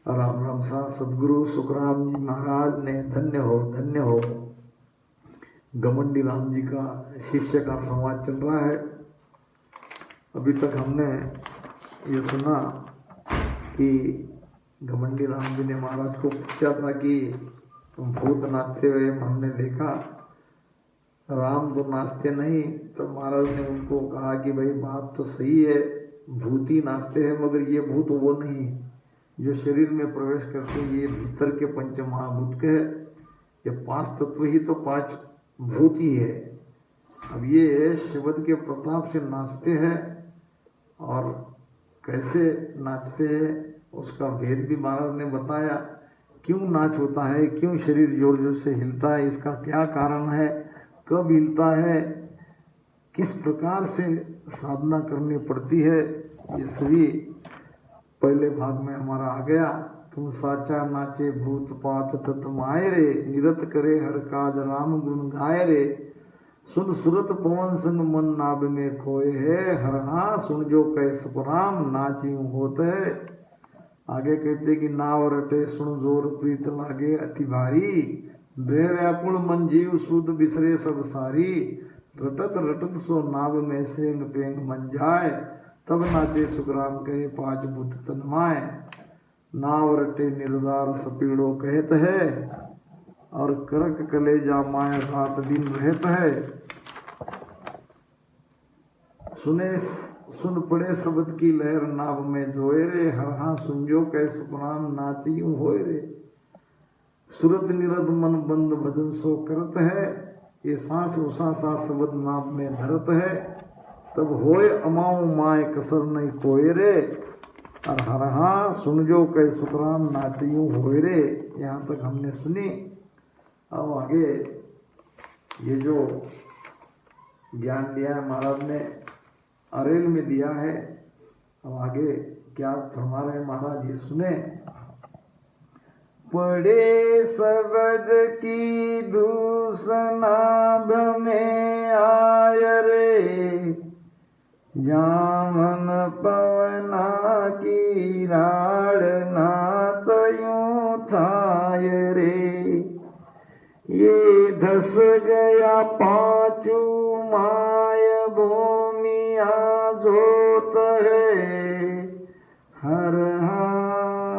राम राम सा सदगुरु सुखराम जी महाराज ने धन्य हो घमंडी राम जी का शिष्य का संवाद चल रहा है। अभी तक हमने ये सुना कि घमंडी राम जी ने महाराज को पूछा था कि तुम भूत नाचते हुए हमने देखा, राम तो नाचते नहीं। तो महाराज ने उनको कहा कि भाई बात तो सही है, भूत ही नाचते हैं, मगर ये भूत वो नहीं जो शरीर में प्रवेश करते हैं। ये भीतर के पंच महाभूत के ये 5 तत्व ही तो 5 भूत ही है। अब ये शब्द के प्रताप से नाचते हैं और कैसे नाचते हैं उसका भेद भी महाराज ने बताया। क्यों नाच होता है, क्यों शरीर जोर जोर से हिलता है, इसका क्या कारण है, कब हिलता है, किस प्रकार से साधना करनी पड़ती है, ये सभी पहले भाग में हमारा आ गया। तुम साचा नाचे भूत पात तत्माए रे, निरत करे हर काज राम गुण गाए रे। सुन सुरत पवन संग मन नाभ में खोए है, हर हाँ सुन जो कह सपुराम नाचियूं होते है। आगे कहते कि नाव रटे सुन जोर प्रीत लागे अति भारी, ब्रह व्याकुल मन जीव सुध बिसरे सब सारी। रटत रटत सो नाभ में सेंग पेंग मन जाए, तब नाचे सुखराम कहे 5 भूत तन्माए। नाव रटे निर्दार सपीड़ो कहत है, और करक कलेजा माय रात दिन रहत है। सुन पड़े शब्द की लहर नाभ में जोए रे, हर हाँ सुनजो कह सुखराम नाचियूं होए रे। सुरत निरत मन बंद भजन सो करत है, ये सांस उसा सा शब्द नाभ में धरत है। तब होए अमाऊ माय कसर नहीं कोय रे, और हर हाँ सुन जो कह सुखराम नाचियूं होए रे। यहाँ तक हमने सुनी। अब आगे ये जो ज्ञान दिया है महाराज ने अरेल में दिया है, अब आगे क्या फरमा रहे महाराज ये सुने। पड़े शब्द की धूस नाभ में आय रे, जामन पवना की राड़ नाचयूं थाय रे। ये धस गया 5 माय भूमिया जोत है, हर हाँ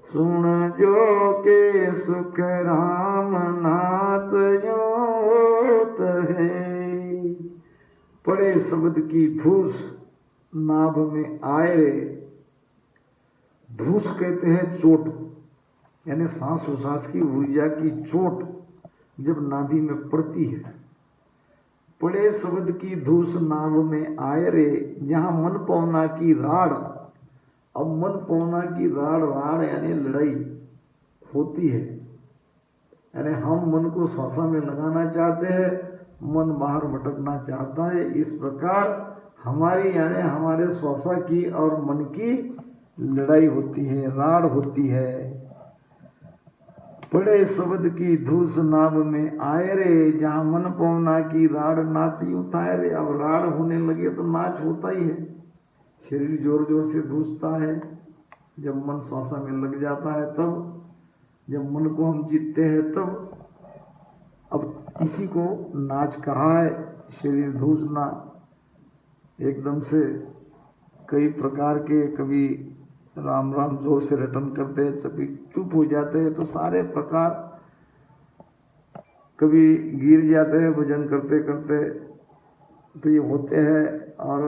सुन जो के सुख राम नाचयूं होत है। पड़े शब्द की धूस नाभ में आए रे। धूस कहते हैं चोट, यानी सांस उसास की ऊर्जा की चोट जब नाभि में पड़ती है। पड़े शब्द की धूस नाभ में आए रे, जहाँ मन पवना की राड़। अब मन पवना की राड़ यानी लड़ाई होती है, यानी हम मन को श्वासा में लगाना चाहते हैं, मन बाहर भटकना चाहता है। इस प्रकार हमारी यानी हमारे श्वासा की और मन की लड़ाई होती है, राड़ होती है। पड़े शब्द की धूस नाभ में आए रे, जहाँ मन पवना की राड़ नाचियूं थाय रे। अब राड़ होने लगे तो नाच होता ही है, शरीर जोर जोर से धूसता है। जब मन श्वासा में लग जाता है तब, जब मन को हम जीतते हैं तब। अब इसी को नाच कहा है, शरीर धूसना। एकदम से कई प्रकार के, कभी राम राम जोर से रटन करते हैं, कभी चुप हो जाते हैं, तो सारे प्रकार, कभी गिर जाते हैं भजन करते करते, तो ये होते हैं। और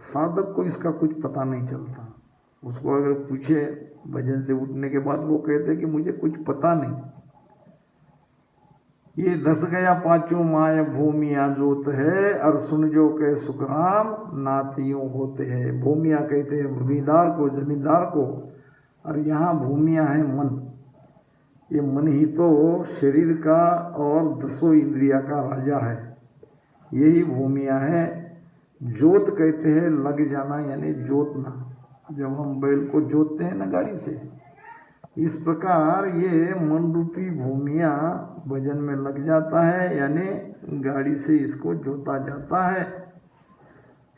साधक को इसका कुछ पता नहीं चलता। उसको अगर पूछे भजन से उठने के बाद, वो कहते कि मुझे कुछ पता नहीं। ये धस गया 5 माय भूमिया जोत है, और सुन जो कह सुखराम नाचियूं होते हैं। भूमिया कहते हैं भूमिदार को, जमींदार को, और यहाँ भूमिया है मन। ये मन ही तो शरीर का और 10 इंद्रिया का राजा है, यही भूमिया है। जोत कहते हैं लग जाना, यानी जोतना। जब हम बैल को जोतते हैं ना गाड़ी से, इस प्रकार ये मन रूपी भूमिया भजन में लग जाता है, यानी गाड़ी से इसको जोता जाता है।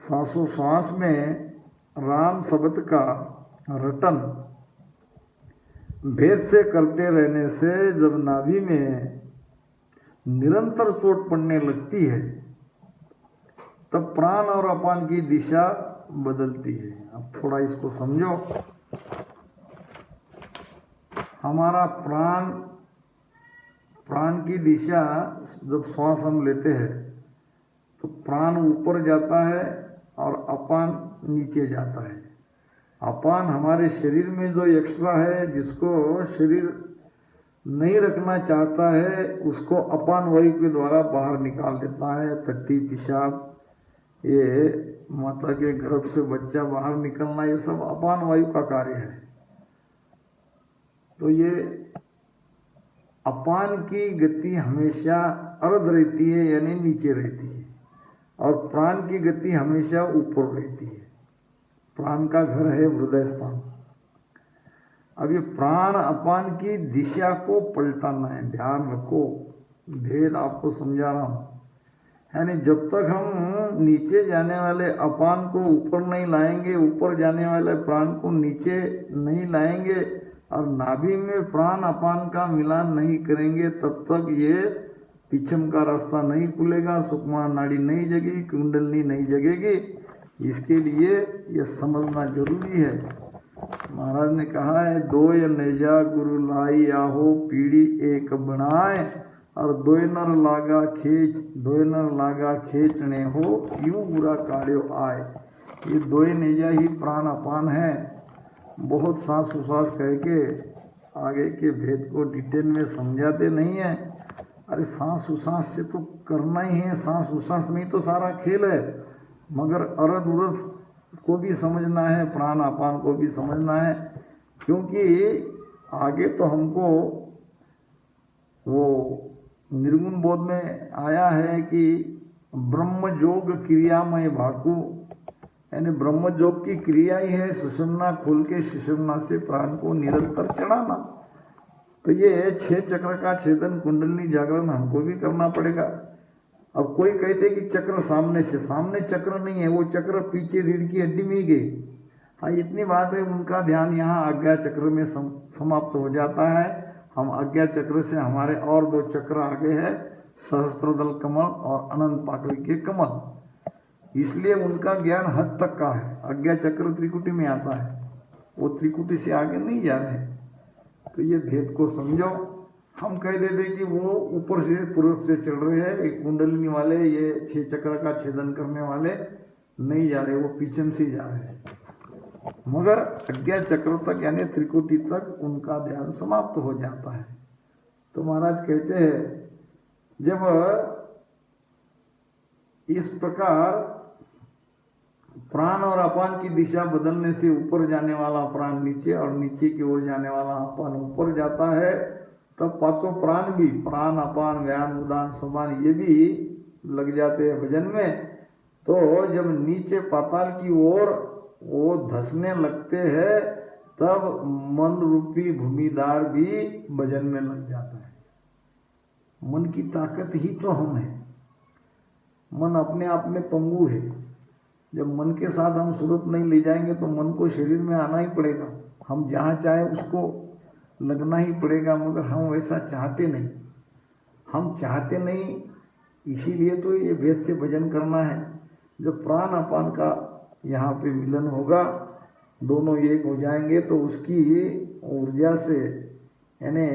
सांसों सांस में राम शब्द का रटन भेद से करते रहने से जब नाभि में निरंतर चोट पड़ने लगती है तब प्राण और अपान की दिशा बदलती है। अब थोड़ा इसको समझो। हमारा प्राण की दिशा, जब श्वास हम लेते हैं तो प्राण ऊपर जाता है और अपान नीचे जाता है। अपान हमारे शरीर में जो एक्स्ट्रा है, जिसको शरीर नहीं रखना चाहता है, उसको अपान वायु के द्वारा बाहर निकाल देता है। टट्टी, पेशाब, ये माता के गर्भ से बच्चा बाहर निकलना, ये सब अपान वायु का कार्य है। तो ये अपान की गति हमेशा अर्ध रहती है, यानी नीचे रहती है, और प्राण की गति हमेशा ऊपर रहती है। प्राण का घर है हृदय स्थान। अब ये प्राण अपान की दिशा को पलटाना है, ध्यान रखो। भेद आपको समझा रहा हूँ। यानी जब तक हम नीचे जाने वाले अपान को ऊपर नहीं लाएंगे, ऊपर जाने वाले प्राण को नीचे नहीं लाएंगे और नाभि में प्राण अपान का मिलान नहीं करेंगे, तब तक ये पिछम का रास्ता नहीं खुलेगा, सुषुम्ना नाड़ी नहीं जगेगी, कुंडलनी नहीं जगेगी। इसके लिए ये समझना जरूरी है। महाराज ने कहा है, दो ये नेजा गुरु लाई आहो पीढ़ी एक बनाए, और दोय नर लागा खींचने हो, यूं बुरा काढ़ो आए। ये दोय नेजा ही प्राण अपान है। बहुत सांस उसास कह के आगे के भेद को डिटेल में समझाते नहीं है। अरे सांस उसास से तो करना ही है, सांस उसास में ही तो सारा खेल है। मगर अरद उरद को भी समझना है, प्राण अपान को भी समझना है, क्योंकि आगे तो हमको वो निर्गुण बोध में आया है कि ब्रह्म योग क्रियामय भाकु, यानी ब्रह्म योग की क्रिया ही है सुषुम्ना खोल के सुषुम्ना से प्राण को निरंतर चढ़ाना। तो ये 6 चक्र का छेदन, कुंडली जागरण हमको भी करना पड़ेगा। अब कोई कहते कि चक्र सामने से, सामने चक्र नहीं है, वो चक्र पीछे रीढ़ की हड्डी में ही गई। हाँ, इतनी बात है, उनका ध्यान यहाँ आज्ञा चक्र में समाप्त हो जाता है। हम आज्ञा चक्र से हमारे और 2 चक्र आगे है, सहस्त्रदल कमल और अनंत पाकड़ी के कमल। इसलिए उनका ज्ञान हद तक का है। आज्ञा चक्र त्रिकुटी में आता है, वो त्रिकुटी से आगे नहीं जा रहे। तो ये भेद को समझो। हम कह देते कि वो ऊपर से पूर्व से चल रहे हैं, एक कुंडलिनी वाले, ये 6 चक्र का छेदन करने वाले नहीं जा रहे, वो पीछे से ही जा रहे हैं। मगर अज्ञा चक्र तक यानी त्रिकुटी तक उनका ध्यान समाप्त हो जाता है। तो महाराज कहते हैं, जब इस प्रकार प्राण और अपान की दिशा बदलने से ऊपर जाने वाला प्राण नीचे और नीचे की ओर जाने वाला अपान ऊपर जाता है, तब 5 प्राण भी, प्राण अपान व्यान उदान समान, ये भी लग जाते हैं भजन में। तो जब नीचे पाताल की ओर वो धसने लगते हैं, तब मन रूपी भूमिदार भी भजन में लग जाता है। मन की ताकत ही तो हम है। मन अपने आप में पंगु है। जब मन के साथ हम सूरत नहीं ले जाएंगे तो मन को शरीर में आना ही पड़ेगा। हम जहाँ चाहे उसको लगना ही पड़ेगा, मगर हम वैसा चाहते नहीं। हम चाहते नहीं, इसीलिए तो ये वेद से भजन करना है। जब प्राण अपान का यहाँ पे मिलन होगा, दोनों एक हो जाएंगे, तो उसकी ऊर्जा से, यानी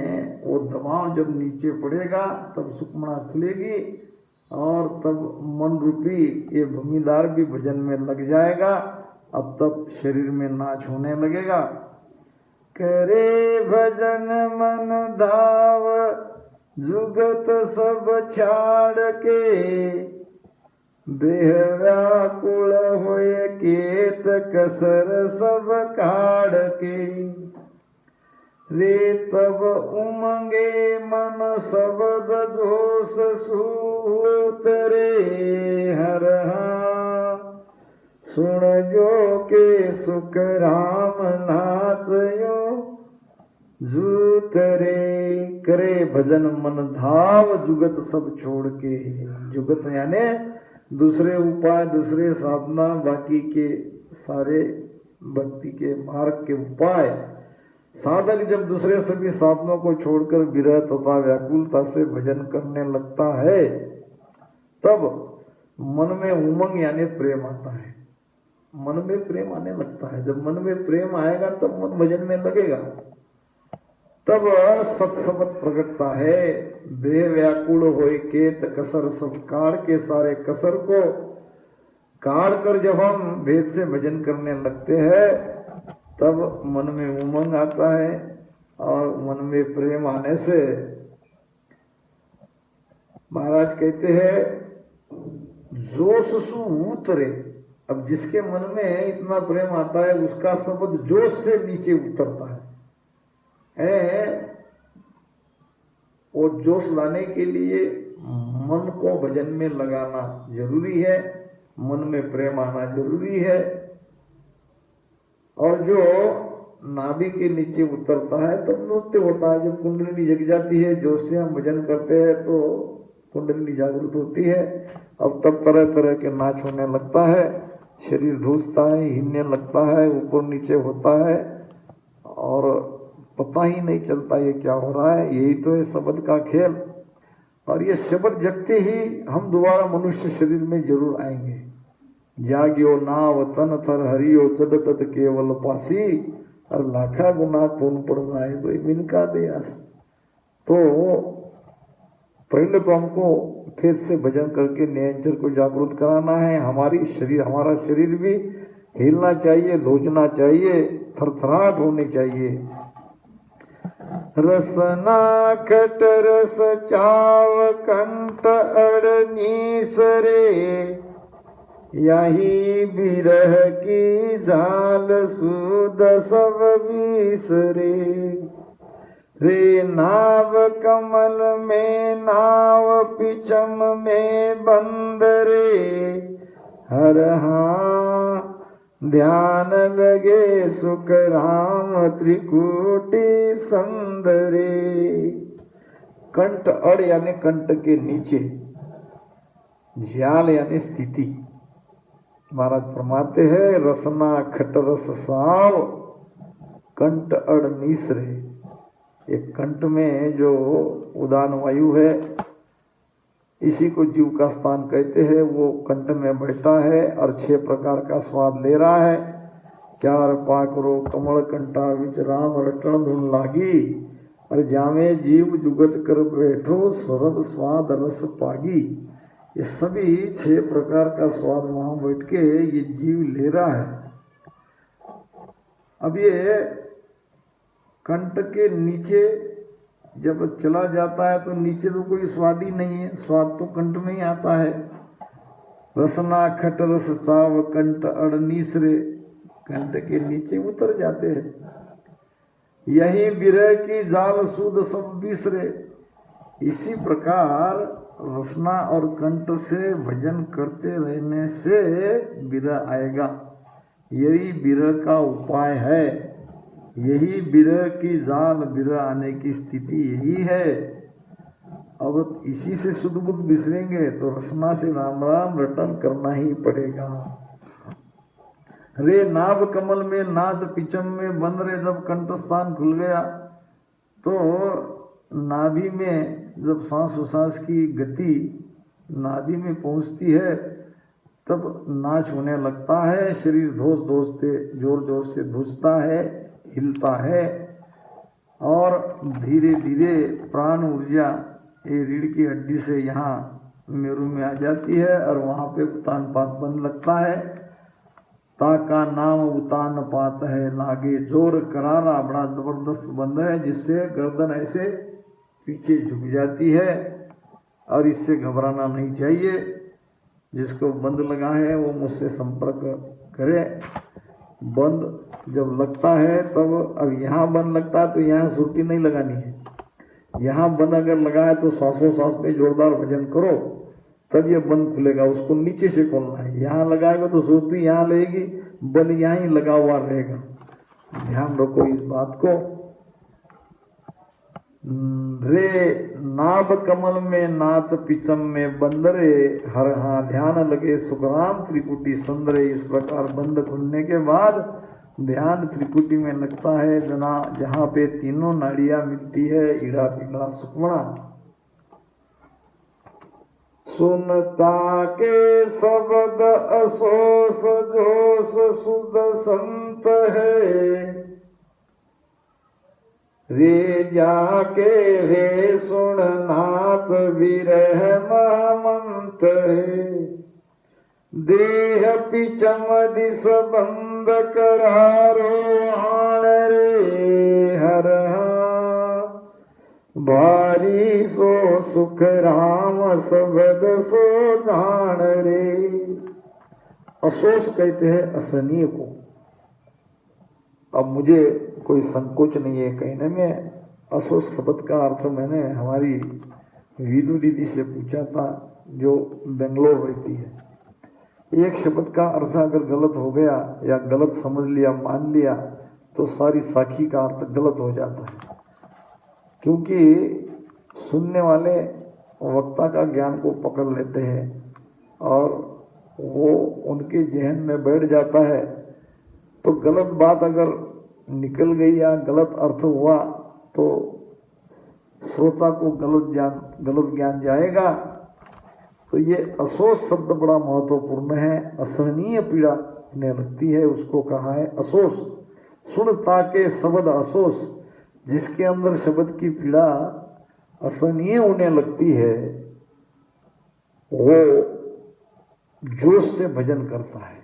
वो दबाव जब नीचे पड़ेगा तब सुषुम्ना खुलेगी और तब मन रूपी ये भूमिदार भी भजन में लग जाएगा। अब तब शरीर में नाच होने लगेगा। करे भजन मन धाव, जुगत सब छाड़ के, देह व्याकुल होए केत कसर सब काढ़ के। रे तब उमंगे मन शब्द जोश सूत रे हर, सुन जो के सुख राम नाचयो जूत रे। करे भजन मन धाव, जुगत सब छोड़ के। जुगत यानी दूसरे उपाय, दूसरे साधना, बाकी के सारे भक्ति के मार्ग के उपाय साधक जब दूसरे सभी साधनों को छोड़कर विरह तथा व्याकुलता से भजन करने लगता है तब मन में उमंग यानी प्रेम आता है। मन में प्रेम आने लगता है। जब मन में प्रेम आएगा तब मन भजन में लगेगा। तब सत्सबत प्रकटता है। देह व्याकुल होए केत कसर सब काढ़ के सारे कसर को काढ़ कर जब हम भेद से भजन करने लगते हैं तब मन में उमंग आता है और मन में प्रेम आने से महाराज कहते हैं जोश सु उतरे। अब जिसके मन में इतना प्रेम आता है उसका शब्द जोश से नीचे उतरता है। और जोश लाने के लिए मन को भजन में लगाना जरूरी है। मन में प्रेम आना जरूरी है। और जो नाभि के नीचे उतरता है तब नृत्य होता है। जब कुंडलिनी जग जाती है, जोश से हम भजन करते हैं तो कुंडलिनी जागृत होती है। अब तब तरह तरह के नाच होने लगता है, शरीर धूसता है, हिलने लगता है, ऊपर नीचे होता है और पता ही नहीं चलता ये क्या हो रहा है। यही तो है शब्द का खेल। और ये शब्द जगते ही हम दोबारा मनुष्य शरीर में जरूर आएंगे। जाग्यो नाव तन थर हरियो तद तद केवल पासी और लाखा गुना कौन पड़ जाए तो मिनका दे आस। तो पहले तो हमको फिर से भजन करके नेचर को जागृत कराना है। हमारा शरीर भी हिलना चाहिए, लोचना चाहिए, थरथराहट होनी चाहिए। रसना खट रस चाव कंठ अड़नीस रे यही बिरह की झाल सूद सब बिसरे। रे नाव कमल में नाव पिचम में बंद रे हर हाँ ध्यान लगे सुख राम त्रिकुटी संदरे। कंठ अड़ यानी कंठ के नीचे, ज्याल यानी स्थिति। महाराज फरमाते हैं रसना खट रस साव कंठ अड़ मिश्रे। एक कंठ में जो उदान वायु है इसी को जीव का स्थान कहते हैं। वो कंठ में बैठा है और 6 प्रकार का स्वाद ले रहा है। 4 पाकरो कमल कंठा विच राम रटन धुन लागी और जामे जीव जुगत कर बैठो सर्व स्वाद रस पागी। ये सभी 6 प्रकार का स्वाद वहां बैठ के ये जीव ले रहा है। अब ये कंठ के नीचे जब चला जाता है तो नीचे तो कोई स्वाद ही नहीं है, स्वाद तो कंठ में ही आता है। रसना खट रस चाव कंठ अड़ नीसरे, कंठ के नीचे उतर जाते हैं। यही विरह की जाल सूद सब बिसरे। इसी प्रकार रसना और कंठ से भजन करते रहने से विरह आएगा। यही विरह का उपाय है। यही विरह की जाल, विरह आने की स्थिति यही है। अब इसी से शुद्ध बुद्ध बिसरेंगे तो रसना से राम राम रटन करना ही पड़ेगा। रे नाभ कमल में नाच पिचम में बंद रे। जब कंठस्थान खुल गया तो नाभि में जब सांस उसास की गति नाभि में पहुंचती है तब नाच होने लगता है। शरीर धोस धोस से जोर जोर से धुसता है, हिलता है और धीरे धीरे प्राण ऊर्जा ये रीढ़ की हड्डी से यहाँ मेरू में आ जाती है और वहाँ पे उतान पात बन लगता है। ताका नाम उतान पात है लागे जोर करारा, बड़ा जबरदस्त बंद है जिससे गर्दन ऐसे पीछे झुक जाती है और इससे घबराना नहीं चाहिए। जिसको बंद लगा है वो मुझसे संपर्क करे। बंद जब लगता है तब अब यहाँ बंद लगता है तो यहाँ सुर्ती नहीं लगानी है। यहाँ बंद अगर लगा है तो सांसों सांस में जोरदार भजन करो तब ये बंद खुलेगा। उसको नीचे से खोलना है। यहाँ लगाएगा तो सुर्ती यहाँ लगेगी, बंद यहाँ ही लगा हुआ रहेगा। ध्यान रखो इस बात को। रे नाभ कमल में नाच पिचम में बंदरे हर हाँ ध्यान लगे सुखराम त्रिकुटी संदरे। इस प्रकार बंद खुलने के बाद ध्यान त्रिकुटी में लगता है जहाँ पे तीनों नाड़ियां मिलती है, ईड़ा पिंगला सुक्मणा। सुनता के शब्द असोस जोश सुध संत है, रे जाके वे सुन नाथ विरह महमंत है। देह पिचम दिस बंद करारो आण रे हर भारी सो सुख राम शब्द सो जान रे। असोस कहते हैं असनीय को। अब मुझे कोई संकोच नहीं है कहने में। असोस शब्द का अर्थ मैंने हमारी वीदू दीदी से पूछा था जो बेंगलोर रहती है। एक शब्द का अर्थ अगर गलत हो गया या गलत समझ लिया, मान लिया, तो सारी साखी का अर्थ गलत हो जाता है। क्योंकि सुनने वाले वक्ता का ज्ञान को पकड़ लेते हैं और वो उनके जहन में बैठ जाता है। तो गलत बात अगर निकल गई या गलत अर्थ हुआ तो श्रोता को गलत ज्ञान जाएगा। तो ये असोस शब्द बड़ा महत्वपूर्ण है। असहनीय पीड़ा उन्हें लगती है, उसको कहा है असोस। सुनता के शब्द असोस, जिसके अंदर शब्द की पीड़ा असहनीय होने लगती है, वो जोश से भजन करता है।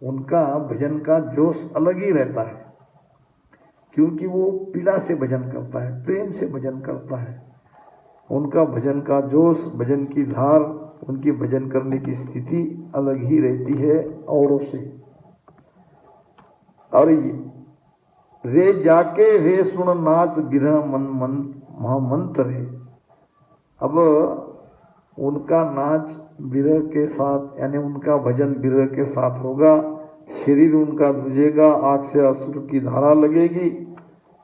उनका भजन का जोश अलग ही रहता है, क्योंकि वो पीड़ा से भजन करता है, प्रेम से भजन करता है। उनका भजन का जोश, भजन की धार, उनकी भजन करने की स्थिति अलग ही रहती है औरों से। और रे जाके वे सुन नाच बिरह मन महामंत्र है। अब उनका नाच बिरह के साथ, यानी उनका भजन बिरह के साथ होगा। शरीर उनका दूजेगा, आँख से अश्रु की धारा लगेगी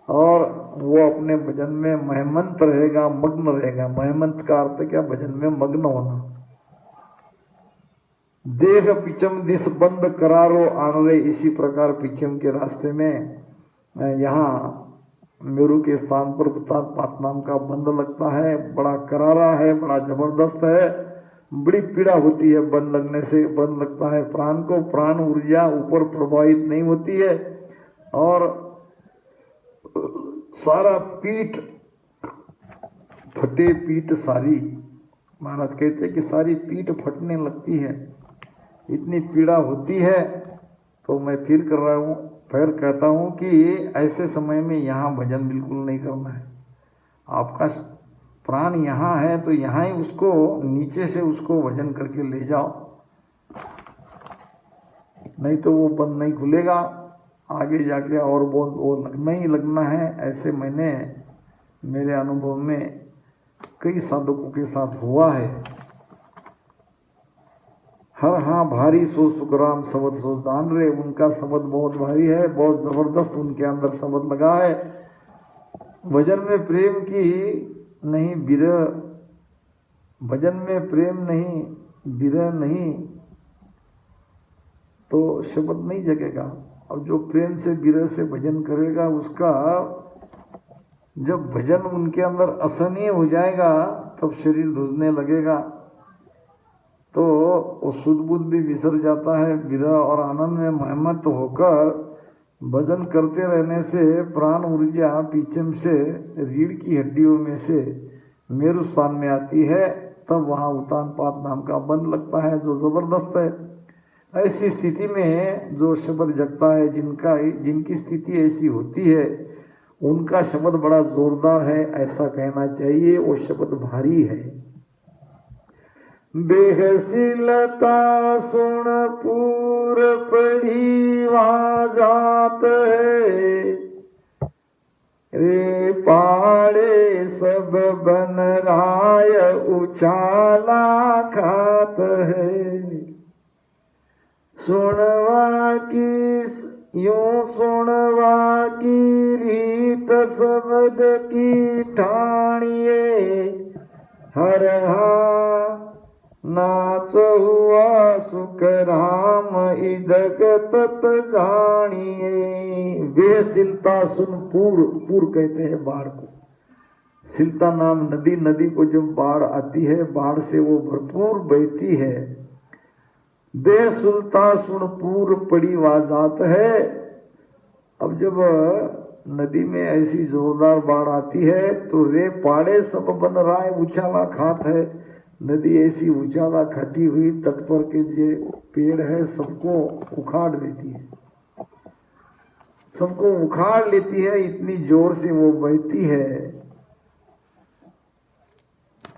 और वो अपने भजन में महमंत रहेगा, मग्न रहेगा। महमंत का अर्थ क्या? भजन में मग्न होना। देह पिचम दिस बंद करारो आनरे। इसी प्रकार पिचम के रास्ते में यहाँ मेरू के स्थान पर पात नाम का बंद लगता है। बड़ा करारा है, बड़ा जबरदस्त है, बड़ी पीड़ा होती है बंद लगने से। बंद लगता है प्राण को, प्राण ऊर्जा ऊपर प्रभावित नहीं होती है और सारा पीठ फटे, पीठ सारी, महाराज कहते हैं कि सारी पीठ फटने लगती है, इतनी पीड़ा होती है। तो मैं फिर कहता हूँ कि ऐसे समय में यहाँ भजन बिल्कुल नहीं करना है। आपका प्राण यहाँ है तो यहाँ ही उसको, नीचे से उसको भजन करके ले जाओ, नहीं तो वो बंद नहीं खुलेगा। आगे जाके और वो लगना ही लगना है। ऐसे मैंने मेरे अनुभव में कई साधकों के साथ हुआ है। हर हाँ भारी सो सुखराम शब्द सो जान रे। उनका शब्द बहुत भारी है, बहुत जबरदस्त उनके अंदर शब्द लगा है। भजन में प्रेम की नहीं विरह, भजन में प्रेम नहीं विरह नहीं तो शब्द नहीं जगेगा। और जो प्रेम से विरह से भजन करेगा, उसका जब भजन उनके अंदर असहनीय हो जाएगा तब शरीर धुजने लगेगा, तो वो शुद्ध बुद्ध भी विसर जाता है। विरह और आनंद में महमत होकर भजन करते रहने से प्राण ऊर्जा पीछे से रीढ़ की हड्डियों में से मेरु स्थान में आती है। तब वहाँ उतान पात नाम का बंद लगता है, जो जबरदस्त है। ऐसी स्थिति में जो शब्द जगता है, जिनकी स्थिति ऐसी होती है, उनका शब्द बड़ा जोरदार है, ऐसा कहना चाहिए। वो शब्द भारी है। बेहसीलता सुन पूर पढ़ी वहाँ जात है, रे पाड़े सब बन राय उछाला खात है। सुनवा की रीत शब्द की ठाणिए, हर हा नाच हुआ सुख राम इदक तत जानिए। वे सिलता सुन पूर कहते हैं बाढ़ को। सिलता नाम नदी, नदी को जब बाढ़ आती है, बाढ़ से वो भरपूर बहती है। बे सुलता सुन पूर पड़ी वाजात है। अब जब नदी में ऐसी जोरदार बाढ़ आती है तो रे पाड़े सब बन रहा है, उछाला खात है। नदी ऐसी उछाला खाती हुई तट पर के जो पेड़ है सबको उखाड़ देती है, सबको उखाड़ लेती है, इतनी जोर से वो बहती है।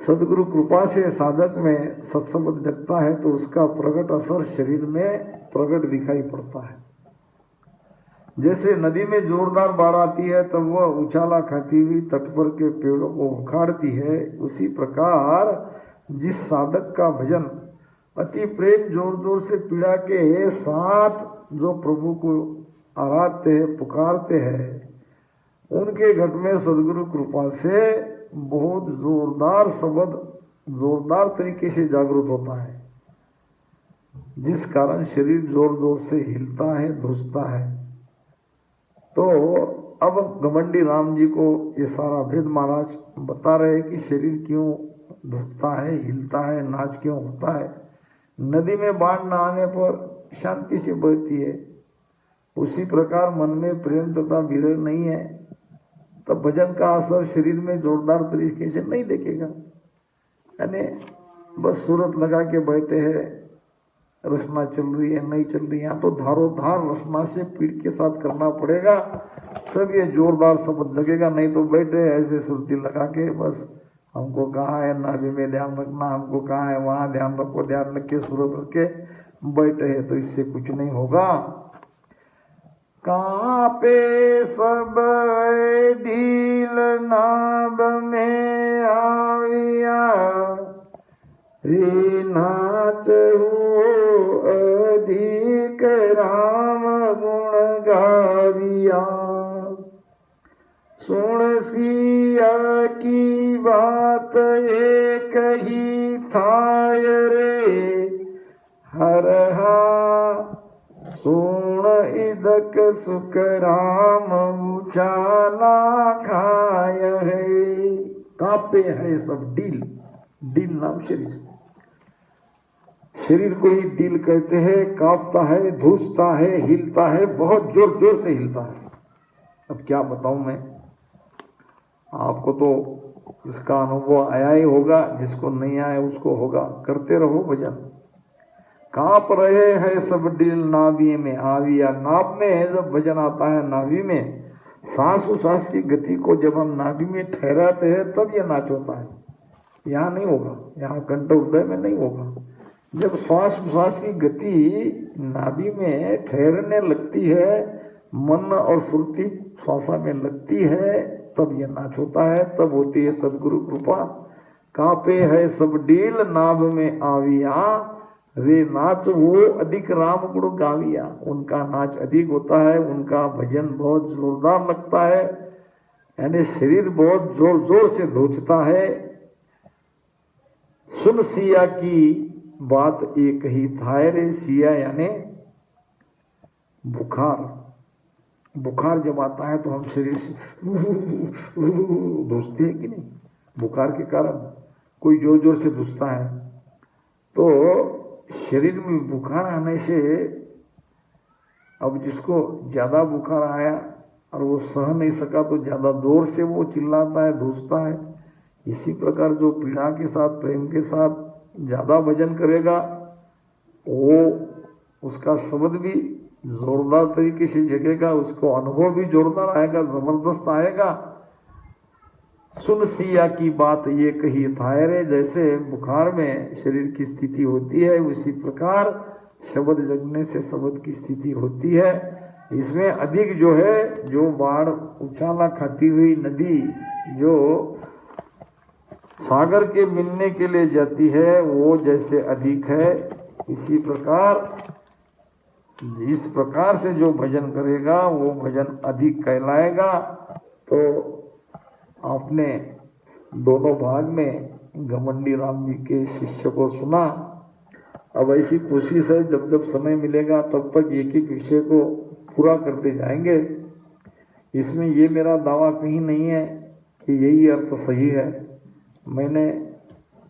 सदगुरु कृपा से साधक में सत्संग जगता है तो उसका प्रकट असर शरीर में प्रकट दिखाई पड़ता है। जैसे नदी में जोरदार बाढ़ आती है तब वह उछाला खाती हुई तट पर के पेड़ों को उखाड़ती है, उसी प्रकार जिस साधक का भजन अति प्रेम जोर जोर से पीड़ा के साथ जो प्रभु को आराधते हैं, पुकारते हैं, उनके घट में सदगुरु कृपा से बहुत जोरदार शब्द जोरदार तरीके से जागृत होता है, जिस कारण शरीर जोर जोर से हिलता है, धुसता है। तो अब घमंडी राम जी को ये सारा भेद महाराज बता रहे कि शरीर क्यों धुसता है, हिलता है, नाच क्यों होता है। नदी में बाढ़ न आने पर शांति से बहती है, उसी प्रकार मन में प्रेम तथा विरह नहीं है तब भजन का असर शरीर में जोरदार तरीके से नहीं देखेगा। यानी बस सूरत लगा के बैठे हैं, रचना चल रही है, नहीं चल रही है, यहाँ तो धारोधार रचना से पीड़ के साथ करना पड़ेगा तब ये जोरदार शब्द जगेगा। नहीं तो बैठे ऐसे सुरती लगा के बस हमको कहाँ है नाभि में ध्यान रखना, हमको कहाँ है वहाँ ध्यान रखो, ध्यान रख के सूरत रख के बैठे हैं, तो इससे कुछ नहीं होगा। कांपे सब ढील नाभ में आविया, रे नाच हो अधिक राम गुण गाविया। सुन सिया की बात एक ही थाय रे, हर सुन इदक सुख राम उछाला खाय है। कांपे है सब डील, डील नाम शरीर, शरीर को ही डील कहते हैं। कांपता है, धूसता है, हिलता है, बहुत जोर जोर से हिलता है। अब क्या बताऊं मैं आपको, तो इसका अनुभव आया ही होगा, जिसको नहीं आया उसको होगा। करते रहो भजन। कांप रहे हैं सब डील नाभि में आविया। नाभ में जब भजन आता है नाभि में, सांस उसास की गति को जब हम नाभि में ठहराते हैं तब ये नाच होता है। यहाँ नहीं होगा, यहाँ कंठ हृदय में नहीं होगा। जब श्वास उसास की गति नाभि में ठहरने लगती है, मन और सुरती श्वासा में लगती है, तब ये नाच होता है, तब होती है सदगुरु कृपा। कांपे है सब डील नाभ में आविया, वे नाच वो अधिक राम गुण गाविया। उनका नाच अधिक होता है, उनका भजन बहुत जोरदार लगता है, यानी शरीर बहुत जोर जोर से धूचता है। सुन सिया की बात एक ही थाय रे, सिया यानी बुखार। बुखार जब आता है तो हम शरीर से धुसते हैं कि नहीं, बुखार के कारण कोई जोर जोर से धुसता है। तो शरीर में बुखार आने से अब जिसको ज़्यादा बुखार आया और वो सह नहीं सका तो ज़्यादा जोर से वो चिल्लाता है, धूसता है। इसी प्रकार जो पीड़ा के साथ, प्रेम के साथ ज़्यादा भजन करेगा, वो उसका शब्द भी जोरदार तरीके से जगेगा, उसको अनुभव भी जोरदार आएगा, जबरदस्त आएगा। सुन सिया की बात ये कही थाय रे, जैसे बुखार में शरीर की स्थिति होती है उसी प्रकार शब्द जगने से शब्द की स्थिति होती है। इसमें अधिक जो है, जो बाढ़ उछाला खाती हुई नदी जो सागर के मिलने के लिए जाती है वो जैसे अधिक है, इसी प्रकार इस प्रकार से जो भजन करेगा वो भजन अधिक कहलाएगा। तो आपने दोनों भाग में घमंडी राम जी के शिष्य को सुना। अब ऐसी कोशिश है जब जब समय मिलेगा तब तक एक एक विषय को पूरा करते जाएंगे। इसमें ये मेरा दावा कहीं नहीं है कि यही अर्थ सही है। मैंने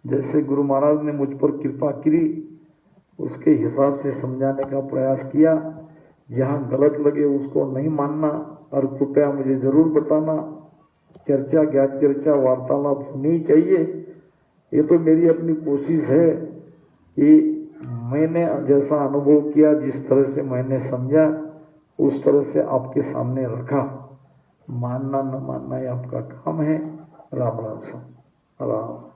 जैसे गुरु महाराज ने मुझ पर कृपा की उसके हिसाब से समझाने का प्रयास किया। जहाँ गलत लगे उसको नहीं मानना और कृपया मुझे ज़रूर बताना। चर्चा ज्ञान चर्चा वार्तालाप होनी चाहिए। ये तो मेरी अपनी कोशिश है कि मैंने जैसा अनुभव किया, जिस तरह से मैंने समझा, उस तरह से आपके सामने रखा। मानना न मानना ये आपका काम है। राम राम। राम।